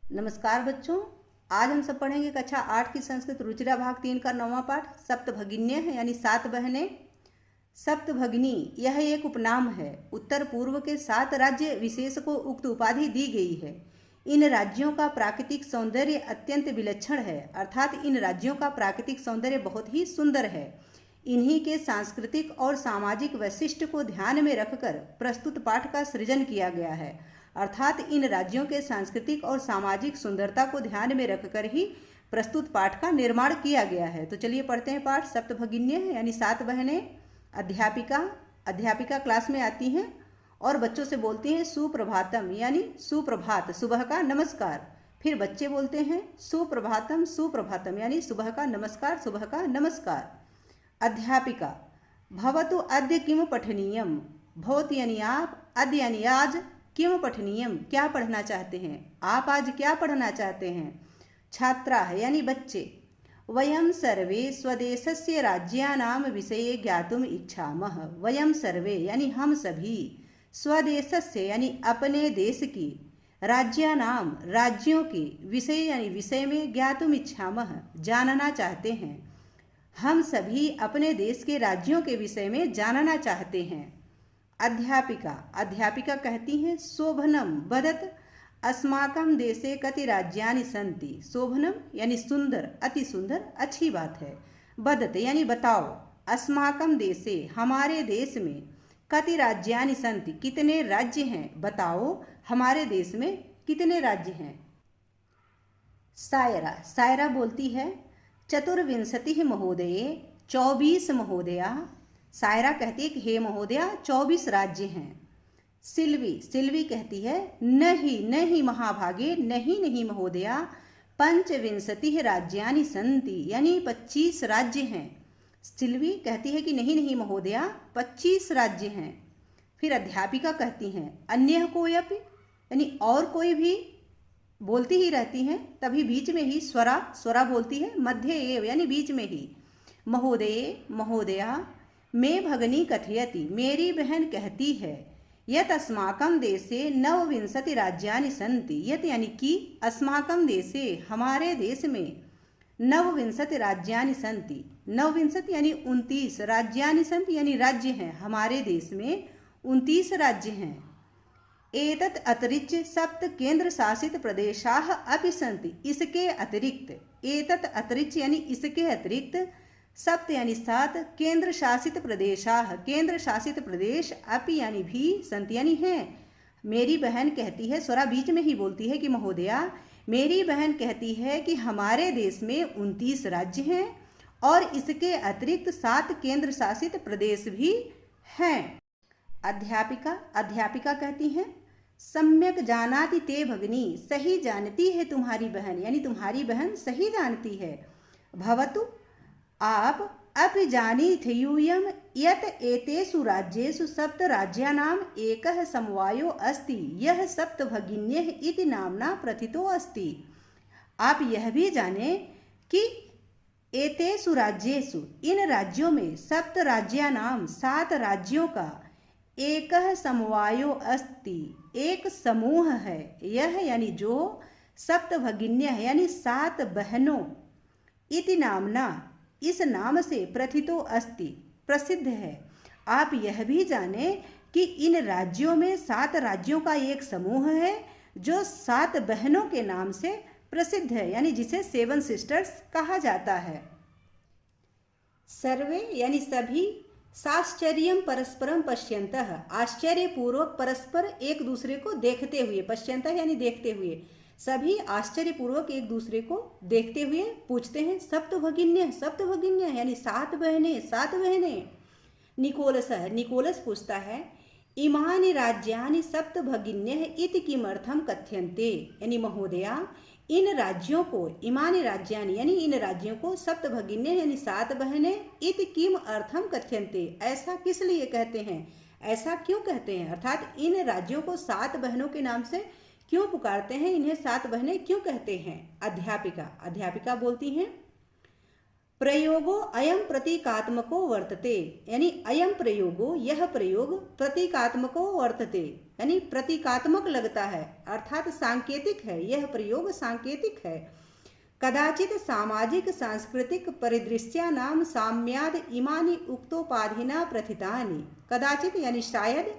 नमस्कार बच्चों। आज हम सब पढ़ेंगे कक्षा 8 की संस्कृत रुचिरा भाग 3 का 9वां पाठ सप्तभगिन्य है यानी 7 बहनें। सप्तभगिनी यह एक उपनाम है। उत्तर पूर्व के 7 राज्य विशेष को उक्त उपाधि दी गई है। इन राज्यों का प्राकृतिक सौंदर्य अत्यंत विलक्षण है, अर्थात इन राज्यों का प्राकृतिक सौंदर्य बहुत ही सुंदर है। इन्हीं के सांस्कृतिक और सामाजिक वैशिष्ट्य को ध्यान में रखकर प्रस्तुत पाठ का सृजन किया गया है, अर्थात इन राज्यों के सांस्कृतिक और सामाजिक सुंदरता को ध्यान में रखकर ही प्रस्तुत पाठ का निर्माण किया गया है। तो चलिए पढ़ते हैं पाठ। सप्तभगिन्य यानी 7 बहनें। अध्यापिका क्लास में आती हैं और बच्चों से बोलती हैं सुप्रभातम यानी सुप्रभात, सुबह का नमस्कार। फिर बच्चे बोलते हैं सुप्रभातम सुप्रभातम यानी सुबह का नमस्कार, सुबह का नमस्कार। अध्यापिका भवतु अद्य किम पठनीयम। भवत यानी आप, अद्य यानी आज, किम पठनीयम क्या पढ़ना चाहते हैं, आप आज क्या पढ़ना चाहते हैं। छात्राः यानी बच्चे वयं सर्वे स्वदेशस्य राज्यानां विषये ज्ञातुम इच्छामः। वयं सर्वे यानी हम सभी, स्वदेशस्य यानी अपने देश की, राज्यानां राज्यों के, विषय यानी विषय में, ज्ञातुम इच्छामः जानना चाहते हैं। हम सभी अपने देश के राज्यों के विषय में जानना चाहते हैं। अध्यापिका कहती हैं शोभनम वदत अस्माकं देशे कति राज्यानि सन्ति। शोभनम यानी सुंदर, अति सुंदर, अच्छी बात है। वदत यानी बताओ, अस्माकं देशे हमारे देश में, कति राज्यानि सन्ति कितने राज्य हैं, बताओ हमारे देश में कितने राज्य हैं। सायरा बोलती है चतुर्विंशतिः महोदये 24 महोदया। सायरा कहती है कि हे महोदया 24 राज्य हैं। सिल्वी कहती है नहीं महाभागे, नहीं महोदया, पंचविंशतिः राज्यानि सन्ति यानी 25 राज्य हैं। सिल्वी कहती है कि नहीं महोदया 25 राज्य हैं। फिर अध्यापिका कहती हैं अन्य कोयपि यानी और कोई भी, बोलती ही रहती हैं। तभी बीच में ही स्वरा बोलती है, मध्य एव यानी बीच में ही। महोदया मे भगनी कथयति मेरी बहन कहती है, यत अस्माकं देशे 29 राज्यानि सन्ति। यत यानी कि अस्माकं देशे हमारे देश में 29 राज्यानि सन्ति। 29 यानी 29, राज्यानि सन्ति यानी राज्य हैं, हमारे देश में 29 राज्य हैं। एतत् अतिरिच्य 7 केंद्र शासित प्रदेशाः अपि सन्ति। इसके अतिरिक्त, एतत् अतिरिच्य यानी इसके अतिरिक्त, 7 यानी 7 केंद्र शासित प्रदेशाः केंद्र शासित प्रदेश, अपि यानी भी, सन्ति यानी हैं। मेरी बहन कहती है, स्वरा बीच में ही बोलती है कि महोदया मेरी बहन कहती है कि हमारे देश में 29 राज्य हैं और इसके अतिरिक्त 7 केंद्र शासित प्रदेश भी हैं। अध्यापिका कहती हैं सम्यक जानाति ते भगिनी, सही जानती है तुम्हारी बहन यानी तुम्हारी बहन सही जानती है। भवतु आप अपि जानीथ यूयं यत एतेषु राज्येषु 7 राज्यानाम् एकः समवायो अस्ति, यह सप्तभगिन्यः इति नाम्ना प्रथितो अस्ति। आप यह भी जाने कि एतेषु राज्येषु इन राज्यों में 7 राज्यानाम 7 राज्यों का एकः समवायो अस्ति एक समूह है। यह यानी जो, सप्तभगिन्यः यानी 7 बहनों, इति नामना इस नाम से, प्रथितो अस्ति प्रसिद्ध है। आप यह भी जाने कि इन राज्यों में 7 राज्यों का एक समूह है जो 7 बहनों के नाम से प्रसिद्ध है, यानी जिसे 7 सिस्टर्स कहा जाता है। सर्वे यानी सभी, साश्चर्यम परस्परम पश्यन्तः आश्चर्यपूर्वक परस्पर एक दूसरे को देखते हुए, पश्यन्तः यानी देखते हुए, सभी आश्चर्यपूर्वक एक दूसरे को देखते हुए पूछते हैं सप्तभगिन्य यानी 7 बहनें। निकोलस पूछता है इमानि राज्यानि सप्तभगिन्यः इति किमर्थं कथ्यन्ते, यानी महोदया इन राज्यों को, इमानि राज्यानि यानी इन राज्यों को, सप्तभगिन्य यानी 7 बहनें, इति किम अर्थम कथ्यन्ते ऐसा किस लिए कहते हैं, ऐसा क्यों कहते हैं, अर्थात इन राज्यों को 7 बहनों के नाम से क्यों पुकारते हैं, इन्हें 7 बहनें क्यों कहते हैं। अध्यापिका बोलती हैं प्रयोगो अयम प्रतीकात्मको वर्तते, यानी अयम प्रयोगो, यह प्रयोग प्रतीकात्मको वर्तते, यानी प्रतीकात्मक लगता है अर्थात सांकेतिक है, यह प्रयोग सांकेतिक है। कदाचित सामाजिक सांस्कृतिक परिदृश्यानाम साम्याद इमानि उक्तोपाधिना प्रथितानि, कदाचित यानी शायद,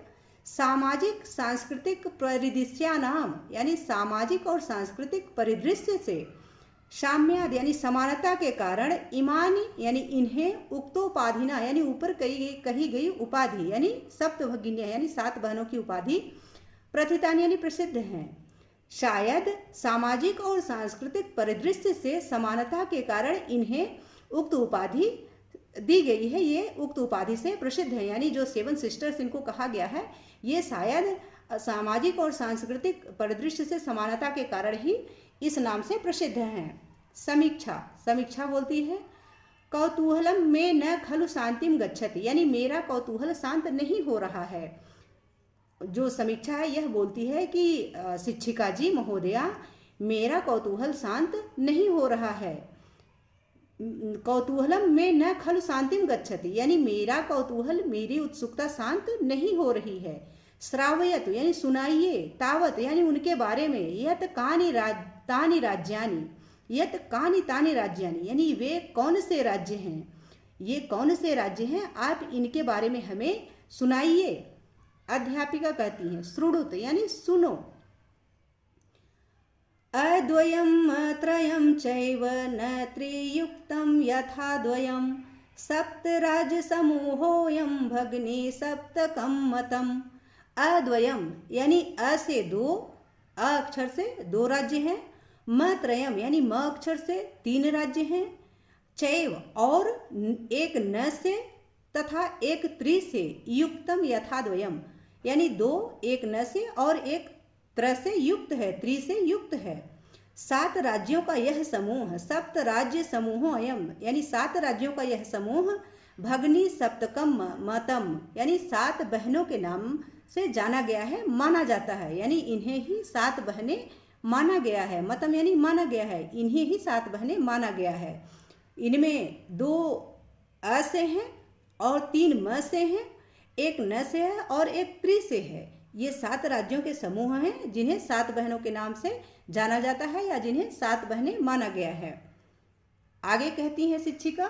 सामाजिक सांस्कृतिक परिदृश्यानाम यानी सामाजिक और सांस्कृतिक परिदृश्य से, साम्याद यानी समानता के कारण, इमानी यानी इन्हें, उक्तोपाधिना यानी ऊपर कही गई उपाधि यानी सप्तभगिन्या यानी 7 बहनों की उपाधि, प्रथितानि यानी प्रसिद्ध हैं। शायद सामाजिक और सांस्कृतिक परिदृश्य से समानता के कारण इन्हें उक्त उपाधि दी गई है, ये उक्त उपाधि से प्रसिद्ध है, यानी जो 7 सिस्टर्स इनको कहा गया है ये शायद सामाजिक और सांस्कृतिक परिदृश्य से समानता के कारण ही इस नाम से प्रसिद्ध हैं। समीक्षा, समीक्षा बोलती है कौतूहलम में न खलु शांतिम गच्छति, यानी मेरा कौतूहल शांत नहीं हो रहा है। जो समीक्षा है यह बोलती है कि शिक्षिका जी महोदया, मेरा कौतूहल शांत नहीं हो रहा है। कौतूहलम में न खलु शांतिम गच्छति, यानी मेरा कौतूहल, मेरी उत्सुकता शांत नहीं हो रही है। श्रावयतु यानी सुनाइए, तावत यानी उनके बारे में, यत कानि तानि राज्यानि, यत कानि तानि राज्यानि यानी वे कौन से राज्य हैं, ये कौन से राज्य हैं, आप इनके बारे में हमें सुनाइए। अध्यापिका कहती हैं श्रुणुत यानी सुनो। अद्वयम त्रयम चैव न त्रियुक्तम यथा द्वयम, सप्तराज्य समूहोयम भग्नि सप्तकम मतम। अद्वयम यानी अ से 2, अ अक्षर से 2 राज्य हैं, म त्रयम यानी म अक्षर से 3 राज्य हैं, चैव और एक न से तथा एक त्रि से, युक्तम यथा द्वयम यानी 2 एक न से और एक त्र से युक्त है, त्रि से युक्त है। 7 राज्यों का यह समूह, सप्त राज्य समूहो अयम यानी 7 राज्यों का यह समूह, भगनी सप्तकम मतम यानी 7 बहनों के नाम से जाना गया है, माना जाता है, यानी इन्हें ही 7 बहनें माना गया है। मतम यानी माना गया है, इन्हें ही 7 बहनें माना गया है। इनमें 2 अ से हैं और 3 म से हैं, एक न से है और एक त्रि से है। ये 7 राज्यों के समूह हैं जिन्हें 7 बहनों के नाम से जाना जाता है या जिन्हें 7 बहनें माना गया है। आगे कहती हैं शिक्षिका,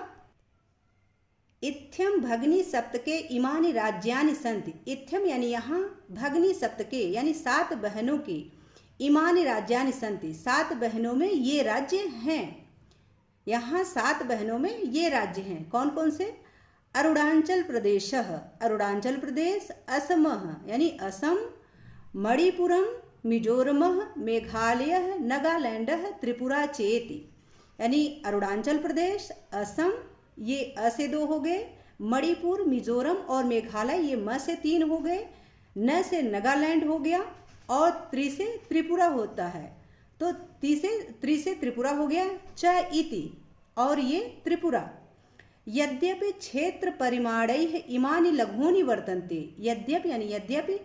इत्थम भगनी सप्तके इमानि राज्यानि सन्ति। इत्थम यानी यहाँ, भगनी सप्तके यानी 7 बहनों की, इमानि राज्यानि सन्ति 7 बहनों में ये राज्य हैं। यहाँ 7 बहनों में ये राज्य हैं, कौन कौन से? अरुणाचल प्रदेश, अरुणाचल प्रदेश, असम यानी असम, मणिपुरम, मिजोरम, मेघालय, नागालैंड, त्रिपुरा चेति। यानी अरुणाचल प्रदेश, असम ये अ से 2 हो गए, मणिपुर, मिजोरम और मेघालय ये म से 3 हो गए, न से नागालैंड हो गया और त्रि से त्रिपुरा होता है, तो त्रि से त्रिपुरा हो गया, च इति और ये त्रिपुरा। यद्यपि क्षेत्र परिमाणैः इमानि लघूनि वर्तन्ते, यद्यपि यानी यद्यपि,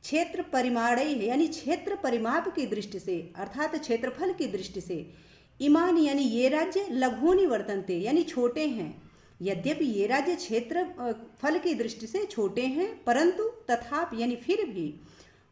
क्षेत्र परिमाणैः यानी क्षेत्र परिमाप की दृष्टि से अर्थात क्षेत्रफल की दृष्टि से, इमानि यानी ये राज्य, लघूनि वर्तन्ते यानी छोटे हैं। यद्यपि ये राज्य क्षेत्र फल की दृष्टि से छोटे हैं, परंतु तथापि यानी फिर भी,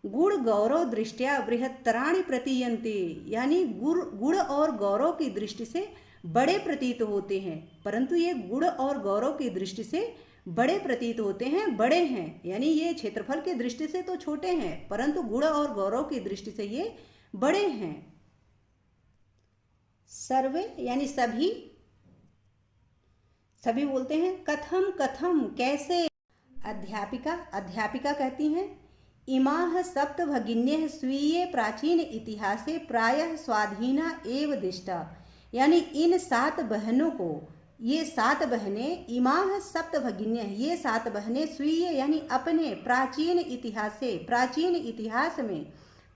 गुण गौरव दृष्टिया बृहत्तराणि प्रतीयन्ते यानी गुण और गौरव की दृष्टि से बड़े प्रतीत होते हैं, परंतु ये गुण और गौरव की दृष्टि से बड़े प्रतीत होते हैं, बड़े हैं, यानी ये क्षेत्रफल की दृष्टि से तो छोटे हैं परंतु गुण और गौरव की दृष्टि से ये बड़े हैं। सर्वे यानी सभी, सभी बोलते हैं कथम कथम कैसे। अध्यापिका कहती हैं इमाः सप्त भगिन्यः स्वीये प्राचीन इतिहासे प्रायः स्वाधीना एव दिष्टा, यानी इन 7 बहनों को, ये 7 बहनें, इमाः सप्त भगिन्यः ये 7 बहनें, स्वीय यानी अपने, प्राचीन इतिहासे प्राचीन इतिहास में,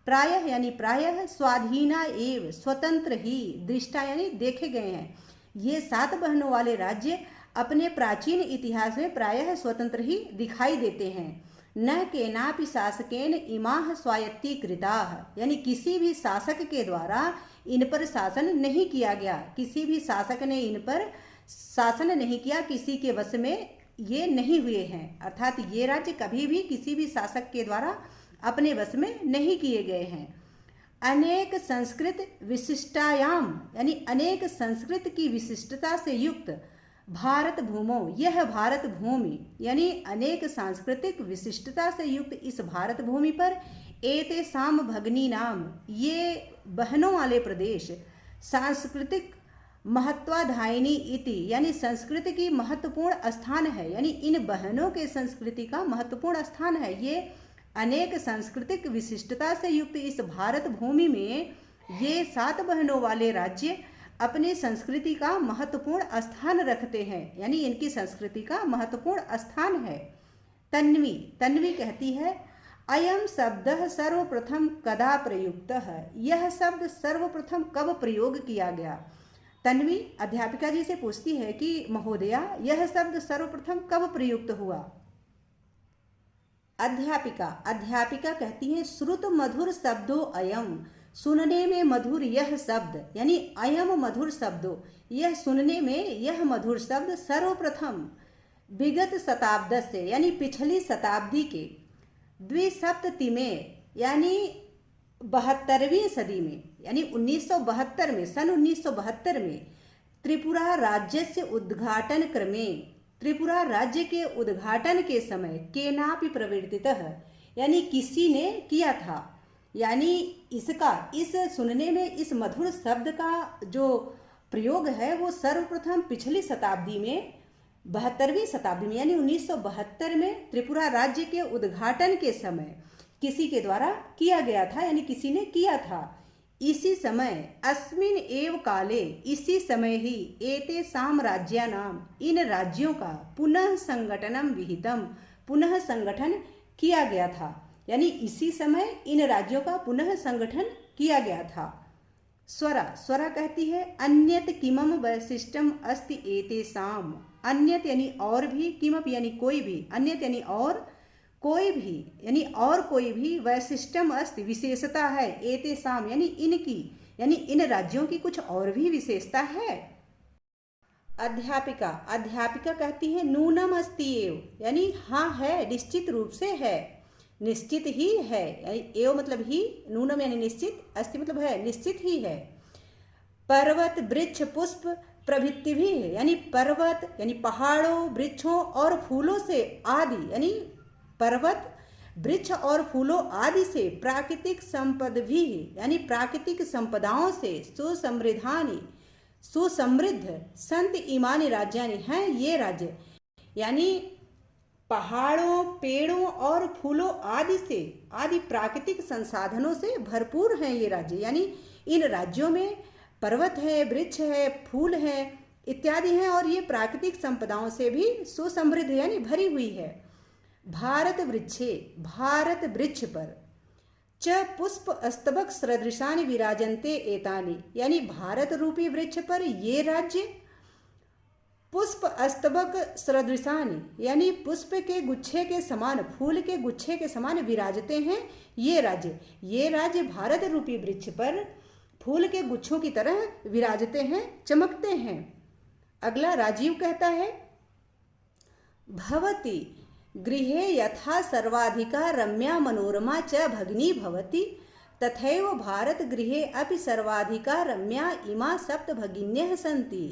प्रायः यानी प्रायः, स्वाधीना एव स्वतंत्र ही, दृष्टा यानी देखे गए हैं। ये 7 बहनों वाले राज्य अपने प्राचीन इतिहास में प्रायः स्वतंत्र ही दिखाई देते हैं। न केनापि शासकेन इमाः स्वायत्तीकृताः, यानी किसी भी शासक के द्वारा इन पर शासन नहीं किया गया, किसी भी शासक ने इन पर शासन नहीं किया, किसी के वश में ये नहीं हुए हैं। अर्थात ये राज्य कभी भी किसी भी शासक के द्वारा अपने वश में नहीं किए गए हैं। अनेक संस्कृत विशिष्टायाम यानी अनेक संस्कृत की विशिष्टता से युक्त भारत भूमो, यह भारत भूमि यानी अनेक सांस्कृतिक विशिष्टता से युक्त इस भारत भूमि पर एते साम भगनी नाम, ये बहनों वाले प्रदेश, सांस्कृतिक महत्वाधायिनी इति यानी संस्कृति की महत्वपूर्ण स्थान है, यानी इन बहनों के संस्कृति का महत्वपूर्ण स्थान है। ये अनेक सांस्कृतिक विशिष्टता से युक्त इस भारत भूमि में ये 7 बहनों वाले राज्य अपनी संस्कृति का महत्वपूर्ण स्थान रखते हैं, यानी इनकी संस्कृति का महत्वपूर्ण स्थान है। तन्वी तन्वी कहती है अयम शब्द सर्वप्रथम कदा प्रयुक्त है, यह शब्द सर्वप्रथम कब प्रयोग किया गया। तन्वी अध्यापिका जी से पूछती है कि महोदया यह शब्द सर्वप्रथम कब प्रयुक्त हुआ। अध्यापिका कहती है श्रुत मधुर शब्दो अयम, सुनने में मधुर यह शब्द, यानी अयम मधुर शब्दो, यह सुनने में यह मधुर शब्द सर्वप्रथम विगत शताब्द से यानी पिछली शताब्दी के द्विसप्तति में यानी 72वीं सदी में यानी 1972 में सन 1972 में त्रिपुरा राज्य से उद्घाटन क्रमे, त्रिपुरा राज्य के उद्घाटन के समय केनापि प्रवर्तितः यानी किसी ने किया था, यानी इसका इस सुनने में इस मधुर शब्द का जो प्रयोग है वो सर्वप्रथम पिछली शताब्दी में 72वीं शताब्दी में यानी 1972 में त्रिपुरा राज्य के उद्घाटन के समय किसी के द्वारा किया गया था, यानी किसी ने किया था। इसी समय अस्मिन एव काले, इसी समय ही एते साम्राज्यानाम, इन राज्यों का पुनः संगठनम विहितम, पुनः संगठन किया गया था, यानी इसी समय इन राज्यों का पुनः संगठन किया गया था। स्वरा कहती है अन्यत किमम वैशिष्टम अस्ति एतेषाम, अन्यत यानी और भी, किमप यानी कोई भी, अन्यत यानी और कोई भी, यानी और कोई भी, वैशिष्टम अस्ति विशेषता है, एतेषाम यानी इनकी, यानी इन राज्यों की कुछ और भी विशेषता है। अध्यापिका कहती है नूनम अस्ति एव, यानी हाँ है, निश्चित रूप से है, निश्चित ही है, यानी एव मतलब ही, नूनम यानी निश्चित, अस्ति मतलब है, निश्चित ही है। पर्वत वृक्ष पुष्प प्रभृति भी है, यानी पर्वत यानी पहाड़ों वृक्षों और फूलों से आदि, यानी पर्वत वृक्ष और फूलों आदि से प्राकृतिक संपद भी है, यानी प्राकृतिक संपदाओं से सुसमृद्ध संत इमानी राज्यानि हैं ये राज्य, यानी पहाड़ों पेड़ों और फूलों आदि से, आदि प्राकृतिक संसाधनों से भरपूर हैं ये राज्य, यानी इन राज्यों में पर्वत है, वृक्ष है, फूल है इत्यादि हैं और ये प्राकृतिक संपदाओं से भी सुसमृद्ध यानी भरी हुई है। भारत वृक्ष पर च पुष्प स्तबक सदृशानि विराजन्ते एतानि, यानी भारत रूपी वृक्ष पर ये राज्य पुष्प स्तबक सदृशानि यानी पुष्प के गुच्छे के समान, फूल के गुच्छे के समान विराजते हैं ये राज्य भारत रूपी वृक्ष पर फूल के गुच्छों की तरह विराजते हैं, चमकते हैं। अगला राजीव कहता है भवति गृहे यथा सर्वाधिका रम्या मनोरमा च भगिनी भवति तथैव भारत गृहे अपि सर्वाधिका रम्या इमा सप्त भगिन्यः सन्ति।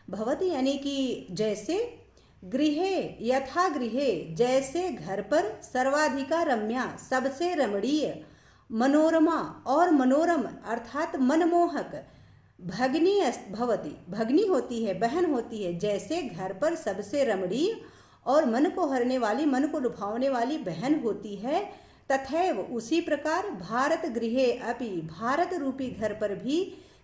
भवति यानी कि जैसे, गृहे यथा गृहे जैसे घर पर, सर्वाधिका रम्या सबसे रमणीय, मनोरमा और मनोरम अर्थात मनमोहक, भगिनी भवति भगिनी होती है, बहन होती है, जैसे घर पर सबसे रमणीय और मन को हरने वाली, मन को लुभावने वाली बहन होती है, तथैव उसी प्रकार भारत गृहे अपि, भारत रूपी घर पर भी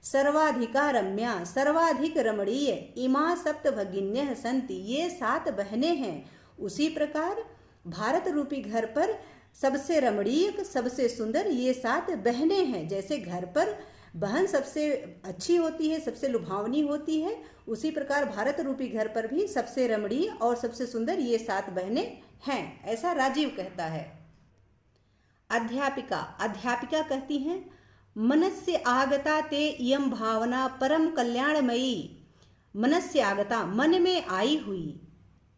सर्वाधिका रम्या सर्वाधिक रमणीय इमा सप्त भगिन्यः सन्ति, ये 7 बहनें हैं। उसी प्रकार भारत रूपी घर पर सबसे रमणीय सबसे सुंदर ये 7 बहनें हैं। जैसे घर पर बहन सबसे अच्छी होती है, सबसे लुभावनी होती है, उसी प्रकार भारत रूपी घर पर भी सबसे रमणीय और सबसे सुंदर ये 7 बहनें हैं, ऐसा राजीव कहता है। अध्यापिका कहती हैं मनस्य आगता ते इयं भावना परम कल्याणमयी मनस्य आगता मन में आई हुई,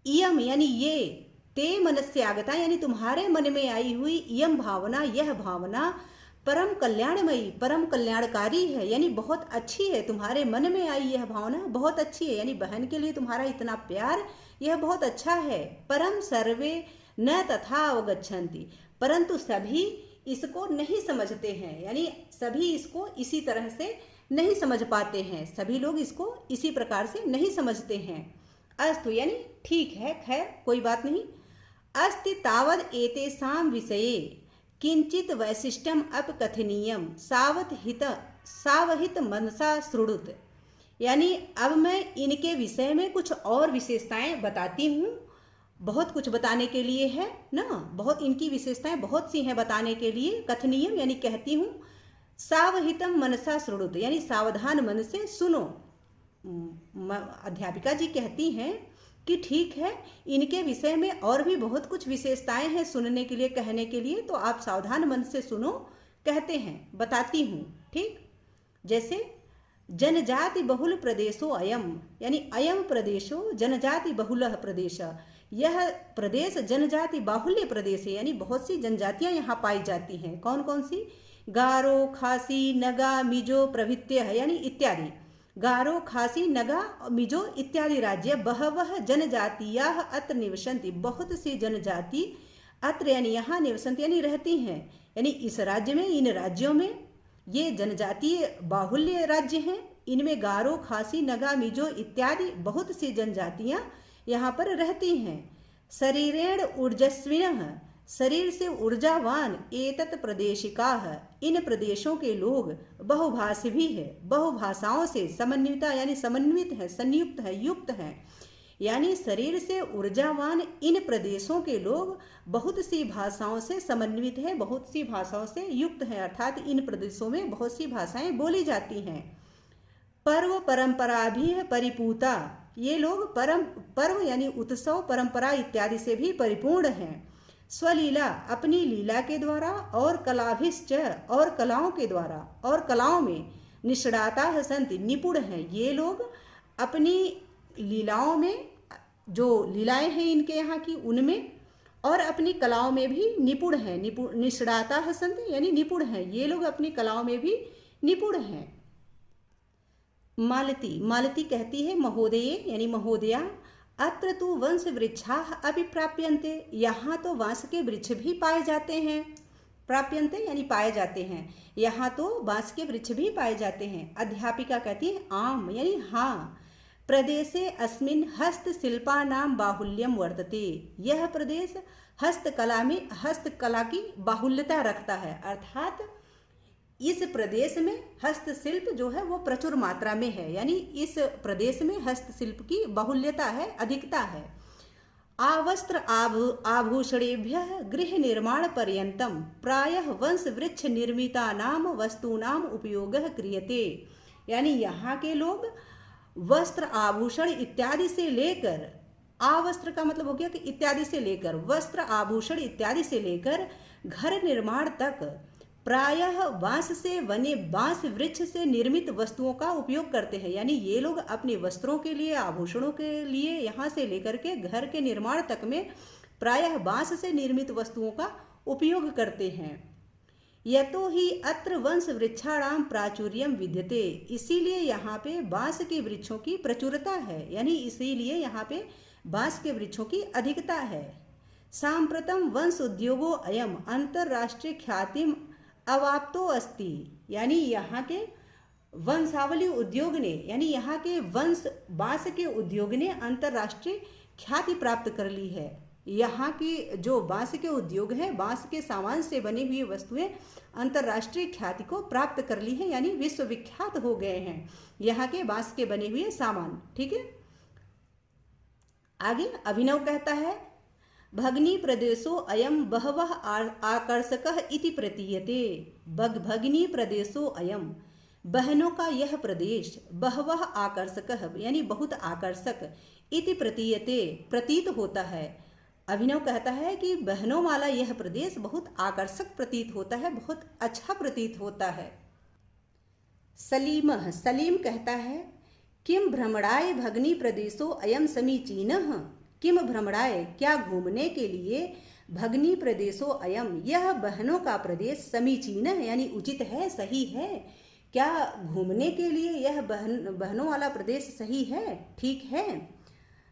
इयम यानी ये, ते मनस्य आगता यानी तुम्हारे मन में आई हुई, इयम भावना यह भावना, परम कल्याणमयी परम कल्याणकारी है यानी बहुत अच्छी है। तुम्हारे मन में आई यह भावना बहुत अच्छी है यानी बहन के लिए तुम्हारा इतना प्यार यह बहुत अच्छा है। परम सर्वे न तथा अवगच्छन्ति, परंतु सभी इसको नहीं समझते हैं यानी सभी इसको इसी तरह से नहीं समझ पाते हैं, सभी लोग इसको इसी प्रकार से नहीं समझते हैं। अस्तु यानी ठीक है, खैर कोई बात नहीं। अस्ति तावद एतेषां विषये किंचित वैशिष्ट्यम अपकथनीयम सावहित मनसा श्रुणुत, यानी अब मैं इनके विषय में कुछ और विशेषताएं बताती हूँ। बहुत कुछ बताने के लिए है ना, बहुत इनकी विशेषताएं बहुत सी हैं बताने के लिए। कथनीयम यानी कहती हूँ, सावहितम मनसा श्रुणुत यानी सावधान मन से सुनो। अध्यापिका जी कहती हैं कि ठीक है, इनके विषय में और भी बहुत कुछ विशेषताएं हैं सुनने के लिए, कहने के लिए, तो आप सावधान मन से सुनो, कहते हैं, बताती हूँ। ठीक, जैसे जनजाति बहुल प्रदेशो अयम, यानी अयम प्रदेशो जनजाति बहुलः प्रदेश, यह प्रदेश जनजाति बाहुल्य प्रदेश है यानी बहुत सी जनजातियां यहाँ पाई जाती हैं। कौन कौन सी? गारो, खासी, नगा, मिजो प्रभृत्य है यानी इत्यादि। गारो, खासी, नगा, मिजो इत्यादि राज्य, बहवह जनजातियाः अत्र निवसन्ति, बहुत सी जनजाति अत्र यानी यहाँ निवसन्ति यानी रहती हैं, यानी इस राज्य में, इन राज्यों में, ये जनजातीय बाहुल्य राज्य हैं, इनमें गारो, खासी, नगा, मिजो इत्यादि बहुत सी जनजातियां यहाँ पर रहती हैं। शरीरेण ऊर्जस्विनः, शरीर से ऊर्जावान, एतत् प्रदेशिकाः, इन प्रदेशों के लोग, बहुभाषी भी है, बहुभाषाओं से समन्विता यानी समन्वित है, संयुक्त है, युक्त है, यानी शरीर से ऊर्जावान इन प्रदेशों के लोग बहुत सी भाषाओं से समन्वित है, बहुत सी भाषाओं से युक्त है, अर्थात इन प्रदेशों में बहुत सी भाषाएं बोली जाती हैं। पर्व परंपरा भी है परिपूता, ये लोग पर्व यानी उत्सव, परंपरा इत्यादि से भी परिपूर्ण हैं। स्वलीला, अपनी लीला के द्वारा, और कलाभिश्च, और कलाओं के द्वारा, और कलाओं में, निष्णाताः सन्ति, निपुण हैं ये लोग अपनी लीलाओं में, जो लीलाएं हैं इनके यहाँ की उनमें, और अपनी कलाओं में भी निपुण हैं। निष्णाताः सन्ति यानी निपुण हैं ये लोग, अपनी कलाओं में भी निपुण हैं। मालती, मालती कहती है महोदये यानी महोदया, अत्र तु वंश वृक्षाः अपि प्राप्यन्ते, यहाँ तो बांस के वृक्ष भी पाए जाते हैं। प्राप्यन्ते यानी पाए जाते हैं, यहाँ तो बांस के वृक्ष भी पाए जाते हैं। अध्यापिका कहती है आम यानी हाँ। प्रदेशे अस्मिन् हस्तशिल्पानां बाहुल्यम वर्तते, यह प्रदेश हस्तकला में, हस्तकला की बाहुल्यता रखता है, अर्थात इस प्रदेश में हस्तशिल्प जो है वो प्रचुर मात्रा में है, यानी इस प्रदेश में हस्तशिल्प की बाहुल्यता है, अधिकता है। आवस्त्र आभूषणेभ्यः गृह निर्माण पर्यंतम प्रायः वंश वृक्ष निर्मितानाम वस्तूनाम उपयोगः क्रियते, यानी यहाँ के लोग वस्त्र आभूषण इत्यादि से लेकर, आवस्त्र का मतलब हो गया कि इत्यादि से लेकर, वस्त्र आभूषण इत्यादि से लेकर घर निर्माण तक प्रायः बांस से बने, बांस वृक्ष से निर्मित वस्तुओं का उपयोग करते हैं, यानी ये लोग अपने वस्त्रों के लिए, आभूषणों के लिए, यहाँ से लेकर के घर के निर्माण तक में प्रायः बांस से निर्मित वस्तुओं का उपयोग करते हैं। यतो ही अत्र वंश वृक्षाणाम प्राचुर्यम विद्यते, इसीलिए यहाँ पे बांस के वृक्षों की प्रचुरता है, यानी इसीलिए यहाँ पे बांस के वृक्षों की अधिकता है। सांप्रतम वंश उद्योगो अयम अंतरराष्ट्रीय ख्यातिम अवाप्तो अस्ति, यानी यहाँ के वंशावली उद्योग ने, यानी यहाँ के वंश बांस के उद्योग ने अंतरराष्ट्रीय ख्याति प्राप्त कर ली है। यहाँ की जो बांस के उद्योग हैं, बांस के सामान से बनी हुई वस्तुएं अंतरराष्ट्रीय ख्याति को प्राप्त कर ली है, यानी विश्वविख्यात हो गए हैं यहाँ के बांस के बने हुए सामान। ठीक है, आगे अभिनव कहता है भगनी प्रदेशो अयम बहवः आकर्षकः इति प्रतीयते, भगनी प्रदेशो अयम, बहनों का यह प्रदेश, बहवः आकर्षकः यानी बहुत आकर्षक, इति प्रतीयते प्रतीत होता है। अभिनव कहता है कि बहनों वाला यह प्रदेश बहुत आकर्षक प्रतीत होता है, बहुत अच्छा प्रतीत होता है। सलीम, सलीम कहता है किम भ्रमणाय भगनी प्रदेशो अयम समीचीनः। किम भ्रमणाय, क्या घूमने के लिए, भगनी प्रदेशो अयम, यह बहनों का प्रदेश, समीचीन यानी उचित है, सही है। क्या घूमने के लिए यह बहनों वाला प्रदेश सही है, ठीक है।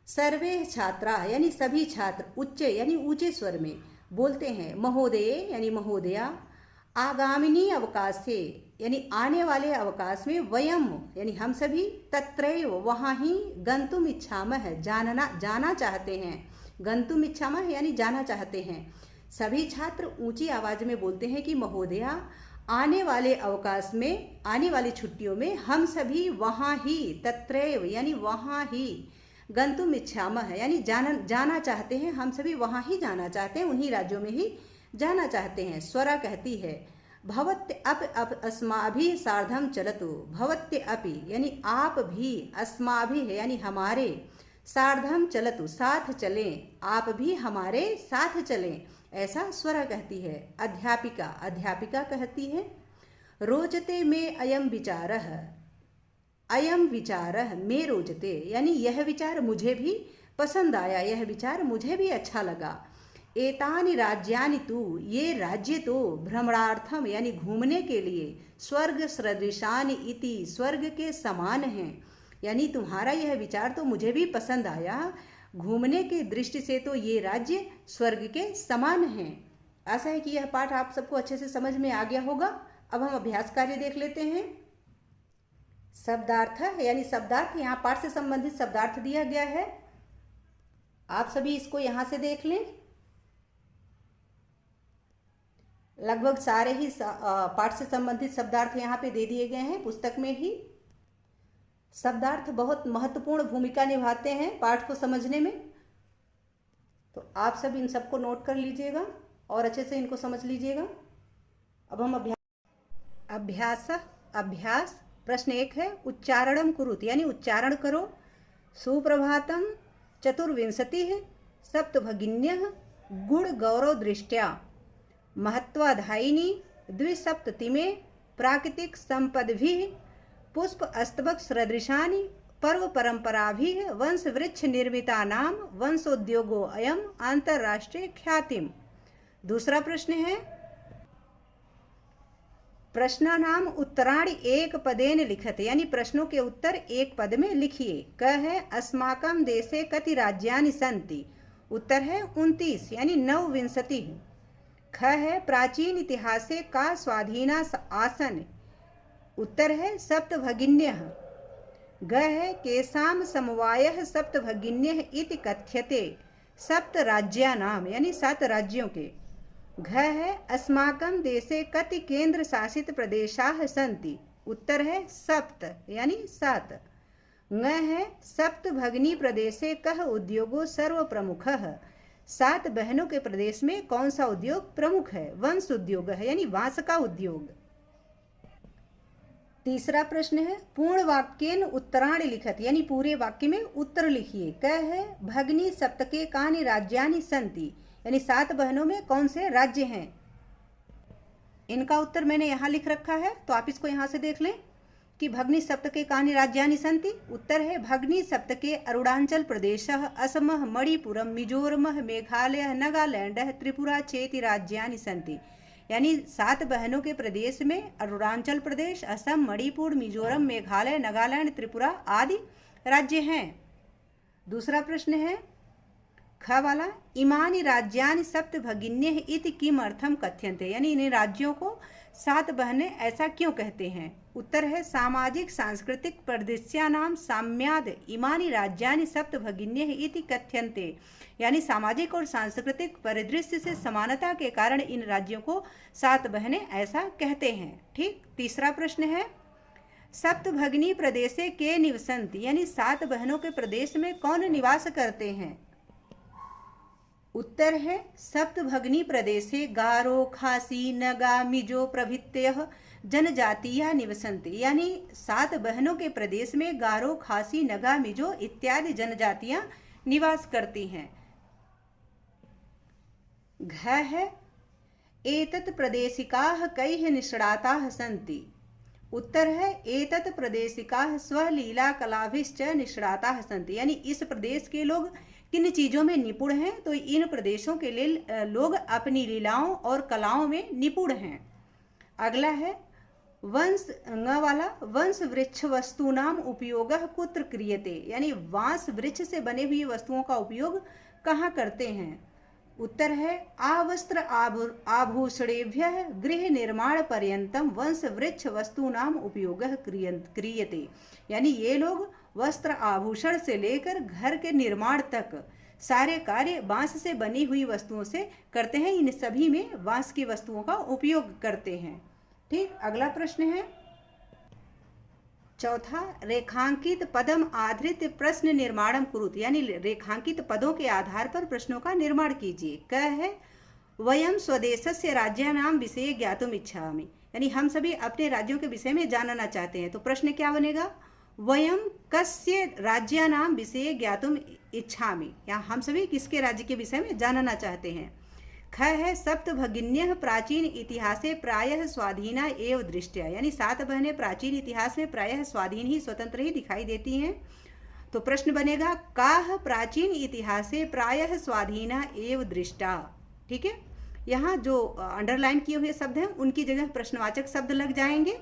सर्वे छात्रा यानी सभी छात्र, उच्च यानी ऊंचे स्वर में बोलते हैं। महोदय यानी महोदया। आगामिनी अवकाशे यानी आने वाले अवकाश में, वयम यानी हम सभी, तत्रैव वहाँ ही, गंतुम इच्छामः जाना चाहते हैं। गंतुम इच्छामः यानी जाना चाहते हैं। सभी छात्र ऊंची आवाज में बोलते हैं कि महोदया, आने वाले अवकाश में, आने वाली छुट्टियों में हम सभी वहाँ ही, तत्रैव यानी वहाँ ही, गंतुम इच्छामः यानी जाना चाहते हैं, हम सभी वहाँ ही जाना चाहते हैं, उन्हीं राज्यों में ही जाना चाहते हैं। स्वरा कहती है भवत्य अप अस्माभिः सार्धम चलतु। भवत्य अपि यानी आप भी, अस्माभिः यानी हमारे, सार्धम चलतु साथ चलें, आप भी हमारे साथ चलें, ऐसा स्वरा कहती है। अध्यापिका कहती है रोचते में अयम विचारः। अयम विचारः में रोचते यानी यह विचार मुझे भी पसंद आया, यह विचार मुझे भी अच्छा लगा। एतानि राज्यानि तु, ये राज्य तो, भ्रमणार्थम यानी घूमने के लिए, स्वर्ग सदृशानि इति, स्वर्ग के समान हैं, यानी तुम्हारा यह विचार तो मुझे भी पसंद आया, घूमने के दृष्टि से तो ये राज्य स्वर्ग के समान हैं। आशा है कि यह पाठ आप सबको अच्छे से समझ में आ गया होगा। अब हम अभ्यास कार्य देख लेते हैं। शब्दार्थ यानी शब्दार्थ, यहाँ पाठ से संबंधित शब्दार्थ दिया गया है, आप सभी इसको यहाँ से देख लें। लगभग सारे ही पाठ से संबंधित शब्दार्थ यहाँ पे दे दिए गए हैं पुस्तक में ही। शब्दार्थ बहुत महत्वपूर्ण भूमिका निभाते हैं पाठ को समझने में, तो आप सब इन सबको नोट कर लीजिएगा और अच्छे से इनको समझ लीजिएगा। अब हम अभ्यास प्रश्न 1 है, उच्चारणम कुरुत यानी उच्चारण करो। सुप्रभातम चतुर्विंशतिः सप्तभगिन्यः गुण गौरव दृष्ट्या महत्वाधायिनी द्विसप्ततिमे प्राकृतिक संपद्भिः पुष्प अस्तबक सदृशानि पर्व परंपराभिः वंश वृक्ष निर्मितानां वंशोद्योगो अयम अंतरराष्ट्रीय ख्यातिम। दूसरा प्रश्न है, प्रश्नानाम उत्तराणि एक पदेन लिखते यानी प्रश्नों के उत्तर एक पद में लिखिए। क है अस्माकं देशे कति राज्यानि सन्ति, उत्तर है 29 यानी 29। ख है प्राचीन इतिहासे का स्वाधीना आसन, उत्तर है सप्तभगिन्यः। ग है केषां समवायः सप्तभगिन्यः इति कथ्यते, सप्त राज्यानाम यानी 7 राज्यों के। घ है अस्माकं देशे कति केंद्र शासित प्रदेशाः सन्ति, उत्तर है सप्त यानी 7। ङ है सप्त भगिनी प्रदेशे कः उद्योगो सर्व प्रमुखः, 7 बहनों के प्रदेश में कौन सा उद्योग प्रमुख है, वंश उद्योग है यानी बांस का उद्योग। तीसरा प्रश्न है, पूर्ण वाक्येन उत्तराणि लिखत यानी पूरे वाक्य में उत्तर लिखिए। क है भगिनी सप्तके कानि राज्यानि सन्ति यानी 7 बहनों में कौन से राज्य हैं। इनका उत्तर मैंने यहाँ लिख रखा है, तो आप इसको यहाँ से देख लें कि भगनी सप्तके कानि राज्यानि सन्ति। उत्तर है भगनी सप्तके अरुणाचल प्रदेशः असमः मणिपुरम मिजोरमः मेघालय नागालैंडः त्रिपुरा चेति राज्यानि सन्ति, यानी 7 बहनों के प्रदेश में अरुणाचल प्रदेश, असम, मणिपुर, मिजोरम, मेघालय, नागालैंड, त्रिपुरा आदि राज्य हैं। दूसरा प्रश्न है ख वाला, इमानि राज्यानि सप्त भगिन्यः इति किमर्थम कथ्यन्ते यानी इन राज्यों को 7 बहनें ऐसा क्यों कहते हैं। उत्तर है सामाजिक सांस्कृतिक परिदृश्यानां साम्याद इमानि राज्यानि सप्त भगिन्यः इति कथ्यन्ते, यानी सामाजिक और सांस्कृतिक परिदृश्य से समानता के कारण इन राज्यों को 7 बहनें ऐसा कहते हैं। ठीक। तीसरा प्रश्न है, सप्त भगिनी प्रदेशे के निवसन्ति यानी 7 बहनों के प्रदेश में कौन निवास करते हैं। उत्तर है सप्तभगिनी प्रदेशे गारो खासी नगा मिजो प्रभृतयः जनजातियां निवसन्ति, यानी 7 बहनों के प्रदेश में गारो खासी नगा मिजो इत्यादि जनजातियां निवास करती हैं। घ है एतत् प्रदेशिकाः कैः निष्णाताः सन्ति, उत्तर है एतत् प्रदेशिकाः स्वलीला कलाभिश्च निष्णाताः सन्ति, यानी इस प्रदेश के लोग किन चीज़ों में निपुण हैं, तो इन प्रदेशों के लिए लोग अपनी लीलाओं और कलाओं में निपुण हैं। अगला है वंश न वाला, वंश वृक्ष वस्तूनाम उपयोगः कुत्र क्रियते, यानी वांस वृक्ष से बने हुई वस्तुओं का उपयोग कहाँ करते हैं। उत्तर है आवस्त्र आभूषणेभ्यः गृह निर्माण पर्यंतम वंश वृक्ष वस्तूनाम उपयोगः क्रियते, यानी ये लोग वस्त्र आभूषण से लेकर घर के निर्माण तक सारे कार्य बांस से बनी हुई वस्तुओं से करते हैं। इन सभी में बांस की वस्तुओं का उपयोग करते हैं। ठीक, अगला प्रश्न है चौथा, रेखांकित पदम आधारित प्रश्न निर्माणम कुरुत, यानी रेखांकित पदों के आधार पर प्रश्नों का निर्माण कीजिए। क है वयम स्वदेशस्य राज्यानाम विषय ज्ञातुम इच्छामि, यानी हम सभी अपने राज्यों के विषय में जानना चाहते हैं। तो प्रश्न क्या बनेगा, वयम कस्य राज्यानाम विषय ज्ञातुम इच्छामि, या हम सभी किसके राज्य के विषय में जानना चाहते हैं। ख है सप्तभगिन्यः प्राचीन इतिहासे प्रायः स्वाधीना एव दृष्टया, यानी 7 बहनें प्राचीन इतिहास में प्रायः स्वाधीन ही स्वतंत्र ही दिखाई देती हैं। तो प्रश्न बनेगा काह प्राचीन इतिहासे प्रायः स्वाधीना एव दृष्टा। ठीक है, यहाँ जो अंडरलाइन किए हुए शब्द हैं उनकी जगह प्रश्नवाचक शब्द लग जाएंगे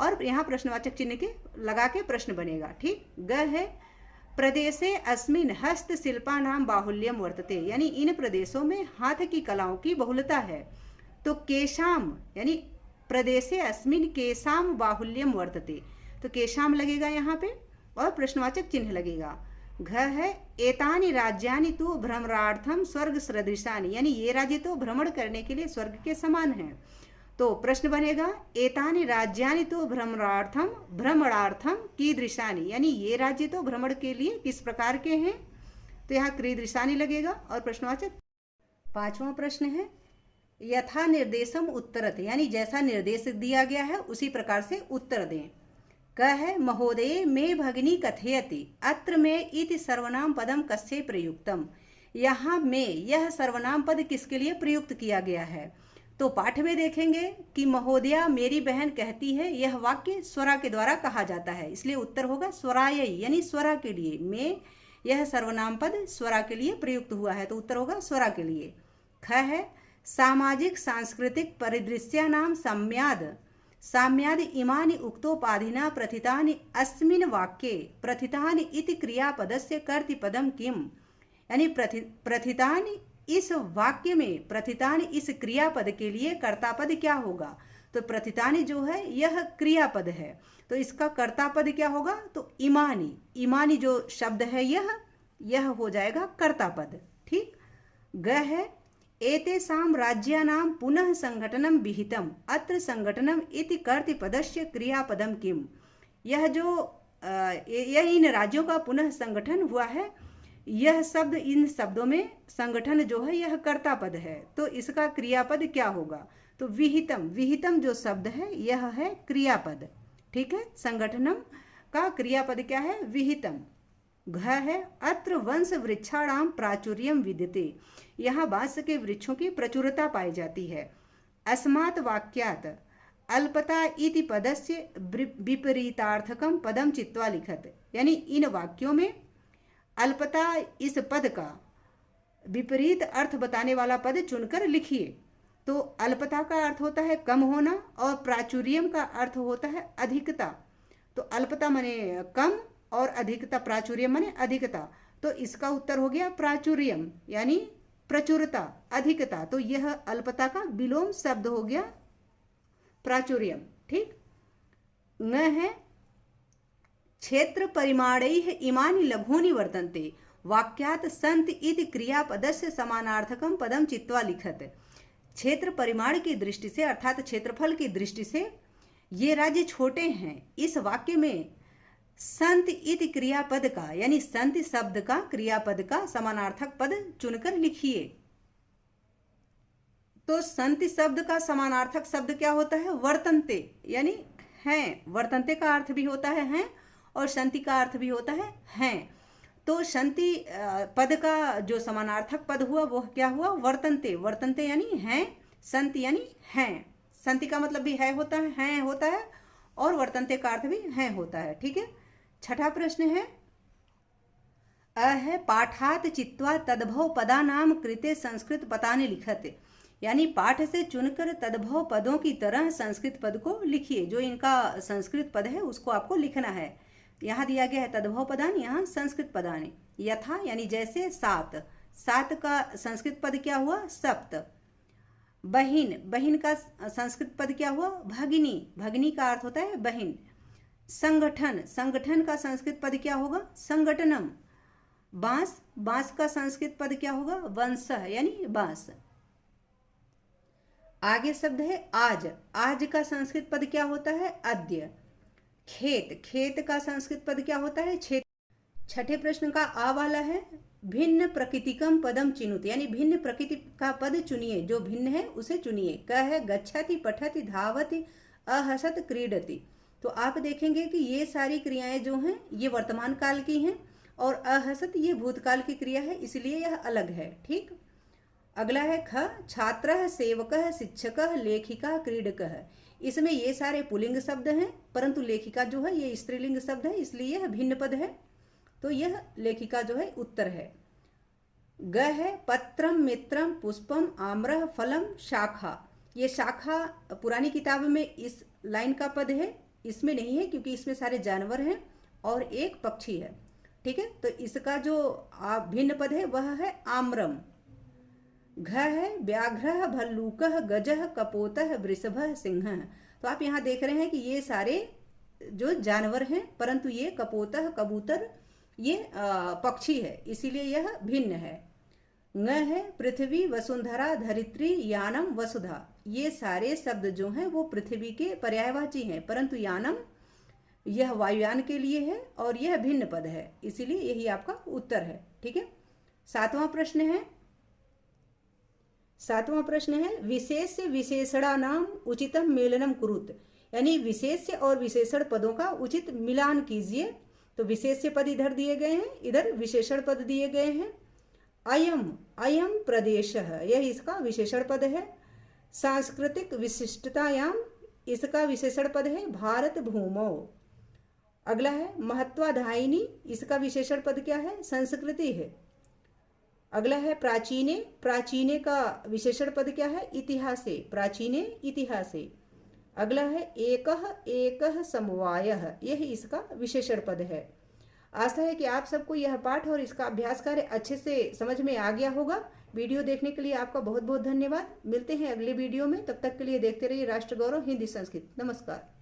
और यहाँ प्रश्नवाचक चिन्ह के लगा के प्रश्न बनेगा। ठीक, ग है प्रदेशे अस्मिन् हस्तशिल्पानां बाहुल्यम वर्तते, यानी इन प्रदेशों में हाथ की कलाओं की बहुलता है। तो केशाम, यानी प्रदेशे अस्मिन् केशाम बाहुल्यम वर्तते, तो केशाम लगेगा यहाँ पे और प्रश्नवाचक चिन्ह लगेगा। घ है एतानि राज्यानि तु भ्रमणार्थम स्वर्ग सदृशानि, यानी ये राज्य तो भ्रमण करने के लिए स्वर्ग के समान हैं। तो प्रश्न बनेगा एतानि राज्यानि तो भ्रमणार्थम कीदृशानि, यानी ये राज्य तो भ्रमण के लिए किस प्रकार के हैं। तो यहाँ कीदृशानि लगेगा और प्रश्नवाचक। 5वां प्रश्न है यथा निर्देशम उत्तरत, यानी जैसा निर्देश दिया गया है उसी प्रकार से उत्तर दें। क है महोदय मे भगिनी कथयति अत्र में इति सर्वनाम पदम कस्य प्रयुक्तम, यहाँ में यह सर्वनाम पद किसके लिए प्रयुक्त किया गया है। तो पाठ में देखेंगे कि महोदया मेरी बहन कहती है, यह वाक्य स्वरा के द्वारा कहा जाता है, इसलिए उत्तर होगा स्वराय, यानी स्वरा के लिए। में यह सर्वनाम पद स्वरा के लिए प्रयुक्त हुआ है, तो उत्तर होगा स्वरा के लिए। ख है सामाजिक सांस्कृतिक परिदृश्यानां साम्याद इमानि उक्तोपाधिना प्रथितानि अस्मिन् वाक्ये प्रथितानि इति क्रियापदस्य कर्तृपदम किम, यानी प्रथितानि इस वाक्य में प्रथितानि इस क्रियापद के लिए कर्तापद क्या होगा। तो प्रथितानि जो है यह क्रियापद है, तो इसका कर्तापद क्या होगा, तो इमानी, इमानी जो शब्द है यह हो जाएगा कर्तापद। ठीक, ग है एतेषां राज्यानां पुनः संघटनम विहितम अत्र संघटनम इति कर्तृपदस्य क्रियापदम किम, यह इन राज्यों का पुनः संगठन हुआ है, यह शब्द इन शब्दों में संगठन जो है यह कर्तापद है, तो इसका क्रियापद क्या होगा। तो विहितम, विहितम जो शब्द है यह है क्रियापद। ठीक है, संगठनम का क्रियापद क्या है, विहितम। घ है अत्र वंश वृक्षाणाम प्राचुर्यम विद्यते, यहाँ बांस के वृक्षों की प्रचुरता पाई जाती है। अस्मात् वाक्यात् अल्पता इति पदस्य विपरीतार्थकम पदम चित्वा लिखत, यानी इन वाक्यों में अल्पता इस पद का विपरीत अर्थ बताने वाला पद चुनकर लिखिए। तो अल्पता का अर्थ होता है कम होना और प्राचुर्यम का अर्थ होता है अधिकता। तो अल्पता माने कम और अधिकता, प्राचुर्यम माने अधिकता, तो इसका उत्तर हो गया प्राचुर्यम, यानी प्रचुरता, अधिकता। तो यह अल्पता का विलोम शब्द हो गया प्राचुर्यम। ठीक, न है क्षेत्र परिमाणैः इमानि लघूनि वर्तन्ते वाक्यात् सन्ति इति क्रियापदस्य समानार्थकम पदम चित्वा लिखत, क्षेत्र परिमाण की दृष्टि से अर्थात क्षेत्रफल की दृष्टि से ये राज्य छोटे हैं, इस वाक्य में संत इति क्रियापद का, यानी संत शब्द का क्रियापद का समानार्थक पद चुनकर लिखिए। तो संत शब्द का समानार्थक शब्द क्या होता है, वर्तन्ते, यानी हैं। वर्तन्ते का अर्थ भी होता है हैं और संति का अर्थ भी होता है हैं। तो संति पद का जो समानार्थक पद हुआ वो क्या हुआ, वर्तन्ते। वर्तन्ते यानी हैं, संति यानी हैं। संति का मतलब भी है होता है, हैं होता है, और वर्तन्ते का अर्थ भी हैं होता है। ठीक है, छठा प्रश्न है है पाठात चित्वा तद्भव पदानाम कृते संस्कृत पदानि लिखते, यानी पाठ से चुनकर तद्भव पदों की तरह संस्कृत पद को लिखिए। जो इनका संस्कृत पद है उसको आपको लिखना है। यहाँ दिया गया है तद्भव पदान, यहाँ संस्कृत पदानि। यथा यानी जैसे सात, सात का संस्कृत पद क्या हुआ? सप्त। बहिन, बहिन का संस्कृत पद क्या हुआ? भगिनी, भगिनी का अर्थ होता है बहिन। संगठन, संगठन का संस्कृत पद क्या होगा? संगठनम। बांस, बांस का संस्कृत पद क्या होगा? वंशः यानी बांस। आगे शब्द है आज, आज का संस्कृत पद क्या होता है? अद्य। खेत, खेत का संस्कृत पद क्या होता है? क्षेत्र। छठे प्रश्न का आ वाला है भिन्न प्रकृतिकम पदम चिनुत, यानी भिन्न प्रकृति का पद चुनिए, जो भिन्न है उसे चुनिए। क है गच्छति, पठति, धावति, अहसत, क्रीडति। तो आप देखेंगे कि ये सारी क्रियाएं जो हैं ये वर्तमान काल की हैं और अहसत ये भूतकाल की क्रिया है, इसलिए यह अलग है। ठीक, अगला है ख छात्रः, सेवकः, शिक्षकः, लेखिका, क्रीडकः। इसमें ये सारे पुल्लिंग शब्द हैं, परंतु लेखिका जो है ये स्त्रीलिंग शब्द है, इसलिए यह भिन्न पद है। तो यह लेखिका जो है उत्तर है। ग है पत्रम, मित्रम, पुष्पम, आम्रः, फलम, शाखा। ये शाखा पुरानी किताब में इस लाइन का पद है, इसमें नहीं है क्योंकि इसमें सारे जानवर हैं और एक पक्षी है। ठीक है, तो इसका जो भिन्न पद है वह है आम्रम। घ है व्याघ्रः, भल्लूकः, गजः, कपोतः, वृषभः, सिंहः। तो आप यहाँ देख रहे हैं कि ये सारे जो जानवर हैं, परंतु ये कपोतः, कबूतर ये पक्षी है, इसीलिए यह भिन्न है। ङ है पृथ्वी, वसुंधरा, धरित्री, यानम, वसुधा। ये सारे शब्द जो हैं वो पृथ्वी के पर्यायवाची हैं, परंतु यानम यह वायुयान के लिए है और यह भिन्न पद है, इसीलिए यही आपका उत्तर है। ठीक है, सातवां प्रश्न है विशेष्य विशेषणानाम उचितम मेलनम कुरुत, यानी विशेष्य और विशेषण पदों का उचित मिलान कीजिए। तो विशेष्य पद इधर दिए गए हैं, इधर विशेषण पद दिए गए हैं। अयम, अयम प्रदेशः, यह इसका विशेषण पद है। सांस्कृतिक विशिष्टतायाम, इसका विशेषण पद है भारत भूमौ। अगला है महत्वाधायिनी, इसका विशेषण पद क्या है? संस्कृति है। अगला है प्राचीने, प्राचीने का विशेषण पद क्या है? इतिहासे, प्राचीने इतिहासे। अगला है एकः, एकः समवायः, यह इसका विशेषण पद है। आशा है कि आप सबको यह पाठ और इसका अभ्यास कार्य अच्छे से समझ में आ गया होगा। वीडियो देखने के लिए आपका बहुत बहुत धन्यवाद। मिलते हैं अगले वीडियो में, तब तक के लिए देखते रहिए राष्ट्र गौरव हिंदी संस्कृत। नमस्कार।